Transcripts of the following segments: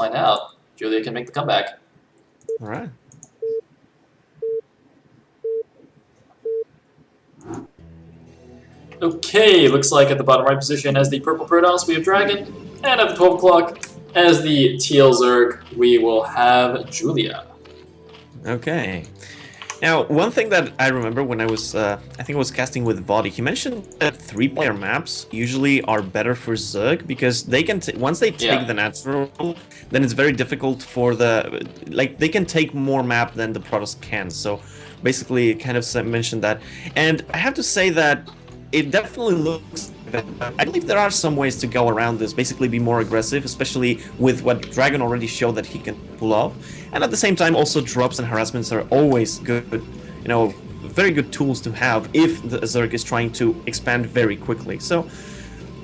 find out. Julia can make the comeback. All right. Okay, looks like at the bottom right position as the purple Protoss we have DragOn, and at the 12 o'clock as the teal Zerg we will have Julia. Okay. Now, one thing that I remember when I was, I think I was casting with Vodi, he mentioned that 3-player maps usually are better for Zerg because they can, once they take the natural, then it's very difficult for the, like, they can take more map than the Protoss can. So basically, it kind of mentioned that. And I have to say that it definitely looks. I believe there are some ways to go around this, basically be more aggressive, especially with what DragOn already showed that he can pull off. And at the same time, also drops and harassments are always good, you know, very good tools to have if the Zerg is trying to expand very quickly. So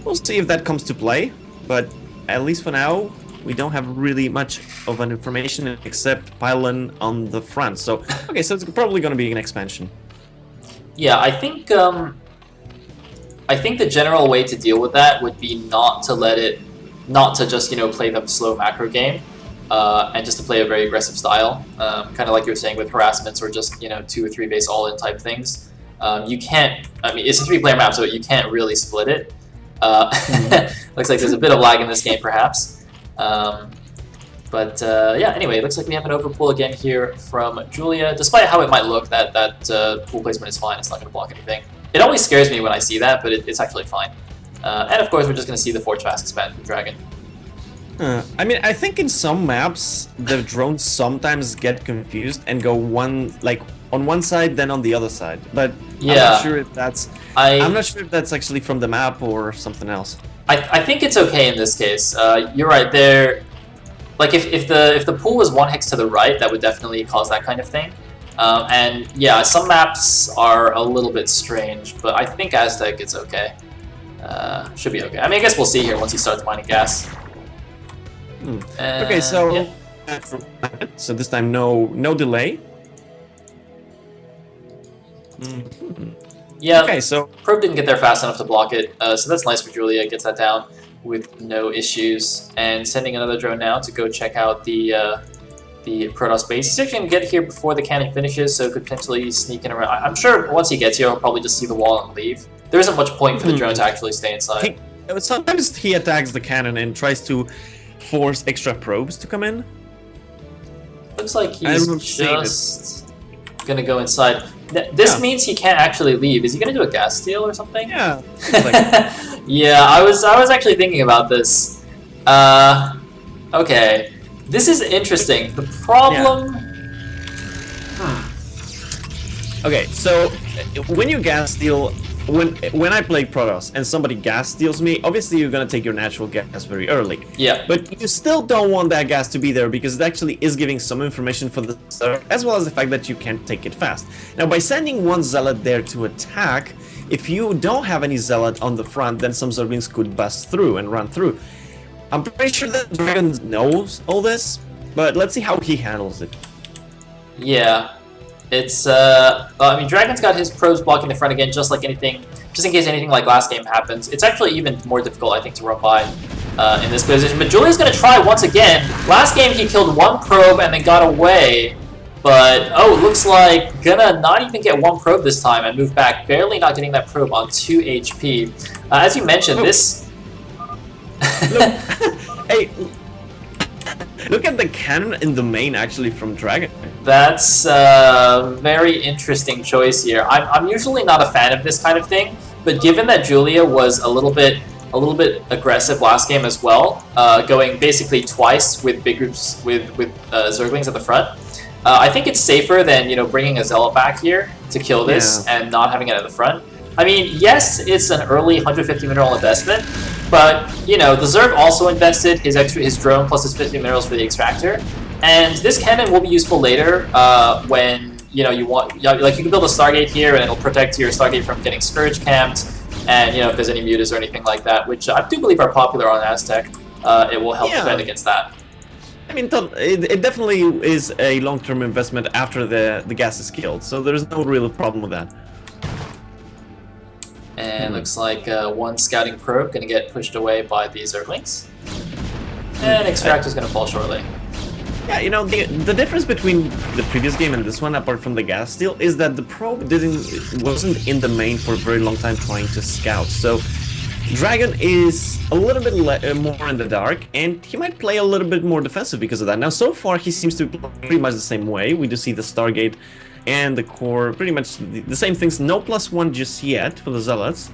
we'll see if that comes to play, but at least for now, we don't have really much of an information except pylon on the front. So, okay, so it's probably going to be an expansion. Yeah, I think the general way to deal with that would be not to just, you know, play the slow macro game, and just to play a very aggressive style, kind of like you were saying with harassments or just, you know, 2 or 3 base all-in type things. You can't, I mean, it's a 3-player map, so you can't really split it. Looks like there's a bit of lag in this game, perhaps. Yeah, anyway, it looks like we have an overpull again here from Julia. Despite how it might look, that pool placement is fine. It's not going to block anything. It always scares me when I see that, but it's actually fine. And of course, we're just going to see the Forge Fast expand from DragOn. I mean, I think in some maps, the drones sometimes get confused and go on one side, then on the other side. But yeah. I'm not sure if that's. I'm not sure if that's actually from the map or something else. I think it's okay in this case. You're right there. Like if the pool was 1 hex to the right, that would definitely cause that kind of thing. And yeah, some maps are a little bit strange, but I think Aztec is okay. Should be okay. I mean, I guess we'll see here once he starts mining gas. Okay, so yeah. So this time no delay. Yeah. Okay, so probe didn't get there fast enough to block it, so that's nice for Julia. Gets that down with no issues, and sending another drone now to go check out the Protoss base. He's actually going to get here before the cannon finishes, so could potentially sneak in around. I'm sure once he gets here, he'll probably just see the wall and leave. There isn't much point for the drone to actually stay inside. Sometimes he attacks the cannon and tries to force extra probes to come in. Looks like he's just going to go inside. This means he can't actually leave. Is he going to do a gas steal or something? Yeah. Yeah, I was actually thinking about this. Okay. This is interesting. The problem... Okay, so when you gas steal, when I play Protoss and somebody gas steals me, obviously you're gonna take your natural gas very early. Yeah. But you still don't want that gas to be there because it actually is giving some information for the server, as well as the fact that you can't take it fast. Now, by sending one zealot there to attack, if you don't have any zealot on the front, then some Zerglings could bust through and run through. I'm pretty sure that DragOn knows all this, but let's see how he handles it. Yeah. It's, I mean, DragOn's got his probes blocking the front again, just in case anything like last game happens. It's actually even more difficult, I think, to run by in this position. But Julia's going to try once again. Last game, he killed 1 probe and then got away. But, oh, it looks like gonna not even get 1 probe this time and move back, barely not getting that probe on 2 HP. As you mentioned, this... Look, hey, look at the cannon in the main, actually, from DragOn. That's a very interesting choice here. I'm usually not a fan of this kind of thing, but given that Julia was a little bit aggressive last game as well, going basically twice with big groups with Zerglings at the front, I think it's safer than, you know, bringing a Zealot back here to kill this and not having it at the front. I mean, yes, it's an early 150 mineral investment, but, you know, the Zerg also invested his drone plus his 50 minerals for the extractor, and this cannon will be useful later when, you know, you can build a Stargate here and it'll protect your Stargate from getting Scourge camped, and, you know, if there's any mutas or anything like that, which I do believe are popular on Aztec, it will help defend against that. I mean, it definitely is a long-term investment after the gas is killed, so there's no real problem with that. And looks like 1 scouting probe going to get pushed away by the Zerglings. And Extractor's gonna fall shortly. Yeah, you know, the difference between the previous game and this one, apart from the gas steal, is that the probe wasn't in the main for a very long time trying to scout. So DragOn is a little bit more in the dark, and he might play a little bit more defensive because of that. Now, so far, he seems to play pretty much the same way. We do see the Stargate and the core, pretty much the same things. No +1 just yet for the Zealots.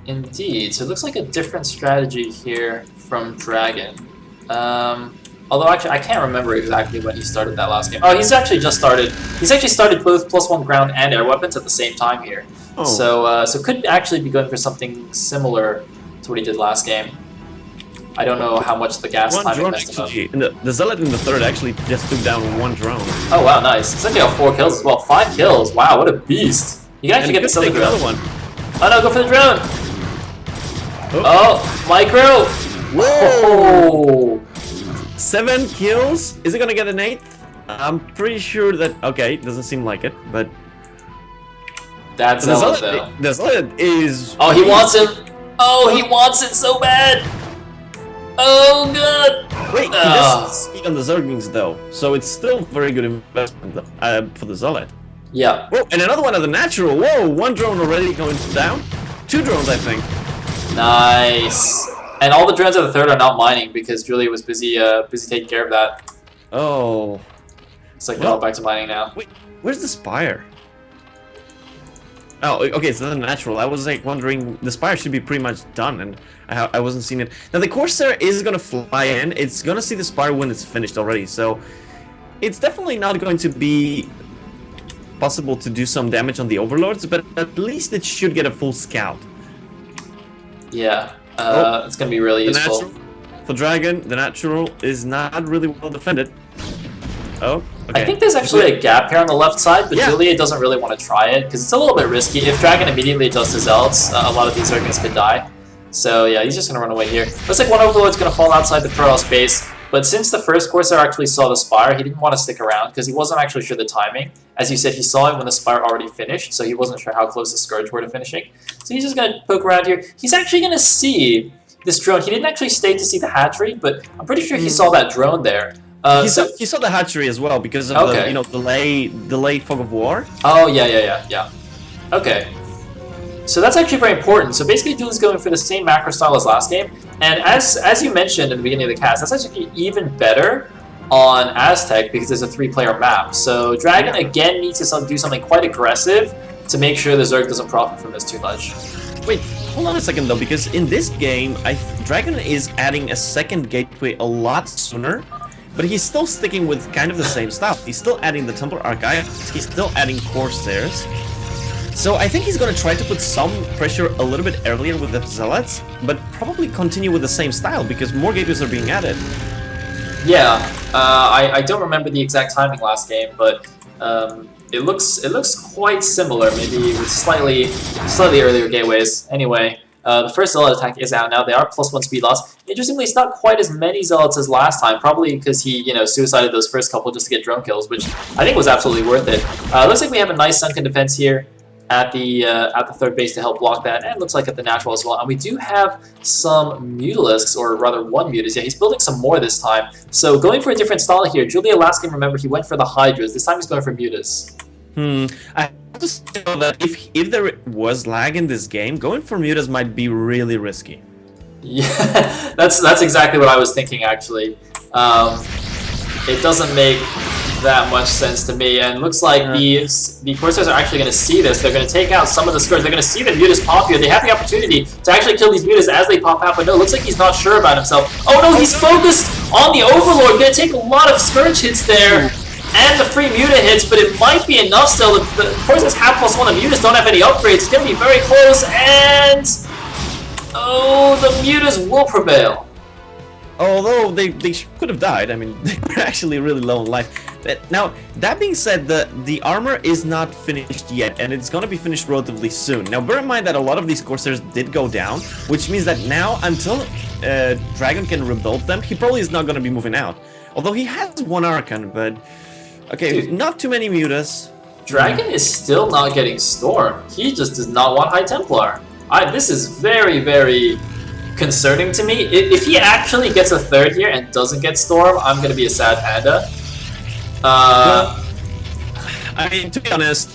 Indeed. So it looks like a different strategy here from DragOn. Although actually, I can't remember exactly when he started that last game. Oh, he's actually just started. He's actually started both +1 ground and air weapons at the same time here. Oh. So could actually be going for something similar to what he did last game. I don't know how much the gas timing messed him up. The Zealot in the third actually just took down 1 drone. Oh wow, nice. It's actually got 4 kills as well. 5 kills. Wow, what a beast. You can actually get the silver drone. One. Oh no, go for the drone. Oh, micro. Whoa. 7 kills? Is it gonna get an 8th? I'm pretty sure that... Okay, it doesn't seem like it, but... That's Zealot, though. The Zealot is... Oh, he wants him! Oh, he wants it so bad! Oh, God! Wait, he does speed on the Zerglings, though, so it's still very good investment for the Zealot. Yeah. Whoa, and another one of the natural! Whoa, 1 drone already going down? 2 drones, I think. Nice. And all the drones at the third are not mining because Julia was busy taking care of that. Oh. It's like they're all back to mining now. Wait, where's the Spire? Oh, okay, it's not natural. I was like wondering, the Spire should be pretty much done, and I wasn't seeing it. Now the Corsair is gonna fly in. It's gonna see the Spire when it's finished already, so it's definitely not going to be possible to do some damage on the Overlords, but at least it should get a full scout. Yeah. It's gonna be really useful. For DragOn, the natural is not really well defended. Oh, okay. I think there's actually a gap here on the left side, but Julia doesn't really want to try it because it's a little bit risky. If DragOn immediately does the Zealots, a lot of these Zerglings could die. So yeah, he's just gonna run away here. Looks like one Overlord's gonna fall outside the Pearl space, but since the first Corsair actually saw the Spire, he didn't want to stick around because he wasn't actually sure the timing. As you said, he saw it when the Spire already finished, so he wasn't sure how close the Scourge were to finishing. So he's just gonna poke around here. He's actually gonna see this drone. He didn't actually stay to see the hatchery, but I'm pretty sure he saw that drone there. He saw the hatchery as well because of the delay fog of war. Oh yeah. Okay. So that's actually very important. So basically, Julie's going for the same macro style as last game, and as you mentioned in the beginning of the cast, that's actually even better on Aztec because there's a 3-player map. So DragOn again needs to do something quite aggressive to make sure the Zerg doesn't profit from this too much. Wait, hold on a second though, because in this game, DragOn is adding a second gateway a lot sooner, but he's still sticking with kind of the same stuff. He's still adding the Templar Archives, he's still adding Corsairs. So I think he's going to try to put some pressure a little bit earlier with the Zealots, but probably continue with the same style because more gateways are being added. Yeah, I don't remember the exact timing last game, but it looks quite similar, maybe with slightly earlier gateways. Anyway, the first Zealot attack is out now. They are +1 speed loss. Interestingly, it's not quite as many Zealots as last time, probably because he suicided those first couple just to get drone kills, which I think was absolutely worth it. Looks like we have a nice sunken defense here at the third base to help block that, and it looks like at the natural as well. And we do have some Mutalisks, or rather 1 Mutas. Yeah, he's building some more this time. So going for a different style here. Julia last game, remember, he went for the Hydras. This time he's going for Mutas. I have to say that if there was lag in this game, going for Mutas might be really risky. Yeah, that's exactly what I was thinking, actually. It doesn't make that much sense to me, and looks like the Corsairs are actually going to see this. They're going to take out some of the Scourge. They're going to see the Mutas pop here. They have the opportunity to actually kill these Mutas as they pop out, but no, it looks like he's not sure about himself. Oh no, he's focused on the Overlord. Going to take a lot of Scourge hits there, and the free Muta hits, but it might be enough still. The Corsairs have +1. The Mutas don't have any upgrades. It's going to be very close, and oh, the Mutas will prevail. Although they could have died. I mean, they were actually really low in life. But now, that being said, the armor is not finished yet, and it's going to be finished relatively soon. Now, bear in mind that a lot of these Corsairs did go down, which means that now, until DragOn can rebuild them, he probably is not going to be moving out. Although he has 1 Archon, but... Okay, dude, not too many Mutas. DragOn is still not getting Storm. He just does not want High Templar. This is very, very concerning to me. If he actually gets a third here and doesn't get Storm, I'm gonna be a sad panda. Well, I mean, to be honest,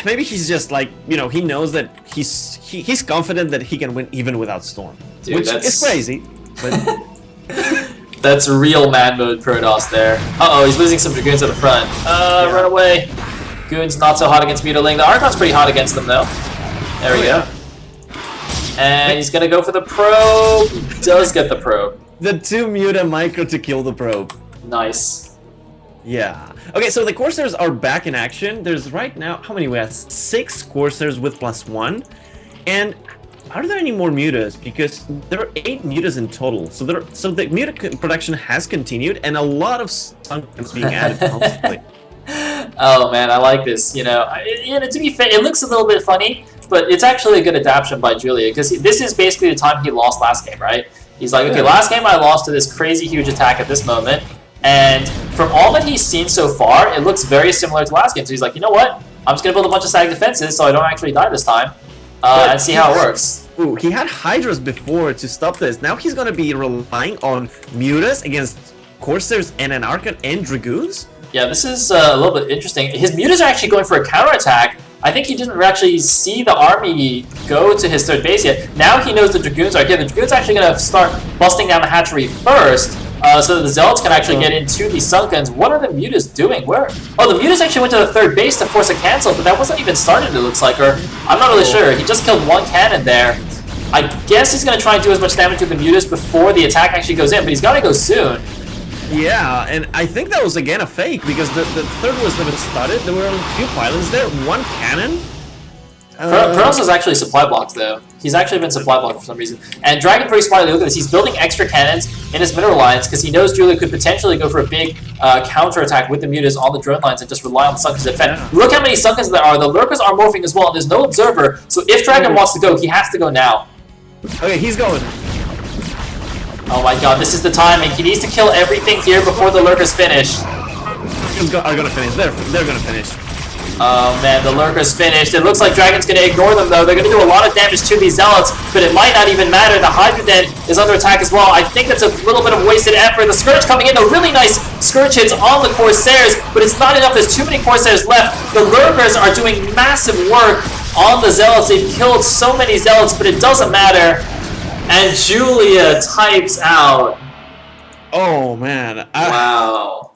maybe he's just like, you know, he knows that he's confident that he can win even without Storm, Dude, which is crazy. But that's real man mode Protoss there. Uh-oh, he's losing some Dragoons at the front. Run away. Goon's not so hot against Mutaling. The Archon's pretty hot against them, though. There we go. And he's gonna go for the probe. He does get the probe. The 2 Muta micro to kill the probe. Nice. Yeah. Okay, so the Corsairs are back in action. There's right now, how many we have? 6 Corsairs with +1. And are there any more Mutas? Because there are 8 Mutas in total. So the Muta production has continued, and a lot of Sunkens being added constantly. Oh man, I like this. You know, to be fair, it looks a little bit funny, but it's actually a good adaptation by Julia, because this is basically the time he lost last game, right? He's like, okay, last game I lost to this crazy huge attack at this moment, and from all that he's seen so far, it looks very similar to last game. So he's like, you know what? I'm just gonna build a bunch of static defenses so I don't actually die this time, and see how it works. Ooh, he had Hydras before to stop this. Now he's gonna be relying on Mutas against Corsairs and an Archon and Dragoons? Yeah, this is a little bit interesting. His Mutas are actually going for a counterattack. I think he didn't actually see the army go to his third base yet. Now he knows the Dragoons are here. The Dragoons are actually going to start busting down the hatchery first, so that the Zealots can actually get into the Sunkens. What are the Mutas doing? Where? Oh, the Mutas actually went to the third base to force a cancel, but that wasn't even started, it looks like. Or I'm not really sure. He just killed 1 cannon there. I guess he's going to try and do as much damage to the Mutas before the attack actually goes in, but he's got to go soon. Yeah, and I think that was again a fake, because the third was never started. There were only 2 pylons there, 1 cannon. Protoss is actually supply blocked though. He's actually been supply blocked for some reason. And Dragon very smartly, look at this, he's building extra cannons in his mineral lines because he knows Julia could potentially go for a big counter-attack with the Mutas on the drone lines and just rely on the Sunkens to defend. Yeah. Look how many Sunkens there are. The Lurkers are morphing as well, and there's no observer, so if Dragon wants to go, he has to go now. Okay, he's going. Oh my god, this is the timing. He needs to kill everything here before the Lurkers finish. Are gonna finish. They're gonna finish. Oh man, the Lurkers finished. It looks like Dragon's gonna ignore them though. They're gonna do a lot of damage to these Zealots, but it might not even matter. The Hydra Den is under attack as well. I think that's a little bit of wasted effort. The Scourge coming in, a really nice Scourge hits on the Corsairs, but it's not enough. There's too many Corsairs left. The Lurkers are doing massive work on the Zealots. They've killed so many Zealots, but it doesn't matter. And Julia types out. Oh man! Wow.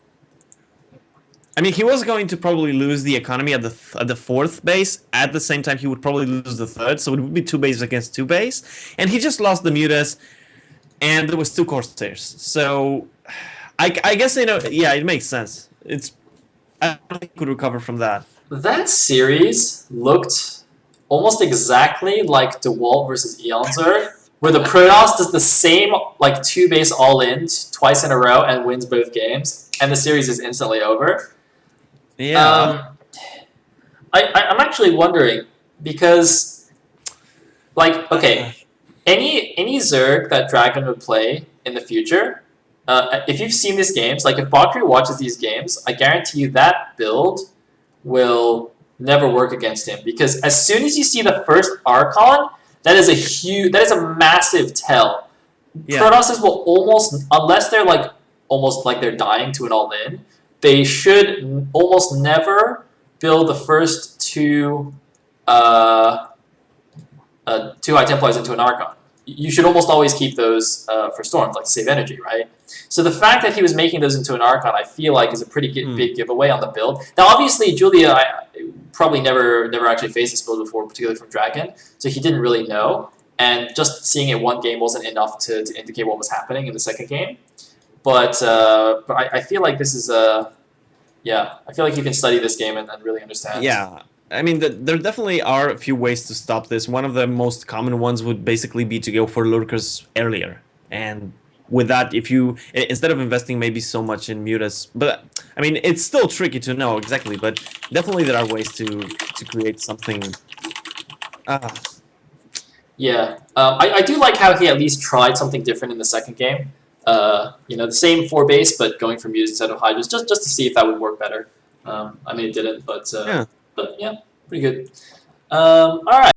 I mean, he was going to probably lose the economy at the 4th base. At the same time, he would probably lose the 3rd, so it would be 2 base against 2 base. And he just lost the Mutas, and there was 2 Corsairs. So, I guess, you know, yeah, it makes sense. I don't think he could recover from that. That series looked almost exactly like DeWalt versus Eonzer, where the Protoss does the same, like, 2 base all-in twice in a row and wins both games, and the series is instantly over. Yeah. I'm actually wondering, because, like, okay, any Zerg that Dragon would play in the future, if you've seen these games, like, if Bakri watches these games, I guarantee you that build will never work against him, because as soon as you see the first Archon, that is a massive tell. Yeah. Protosses will almost, unless they're like almost like they're dying to an all-in, they should almost never build the first 2 High Templars into an Archon. You should almost always keep those for Storms, like to save energy, right? So the fact that he was making those into an Archon, I feel like is a pretty big giveaway on the build. Now, obviously, Julia probably never actually faced this build before, particularly from Dragon, so he didn't really know. And just seeing it one game wasn't enough to indicate what was happening in the second game. But I feel like this is yeah, I feel like you can study this game and really understand. Yeah, I mean, there definitely are a few ways to stop this. One of the most common ones would basically be to go for Lurkers earlier. And with that, if you, instead of investing maybe so much in Mutas, but I mean, it's still tricky to know exactly, but definitely there are ways to create something. Yeah, I do like how he at least tried something different in the second game. You know, the same 4 base, but going for Mutas instead of Hydras, just to see if that would work better. I mean, it didn't, but yeah, pretty good. All right.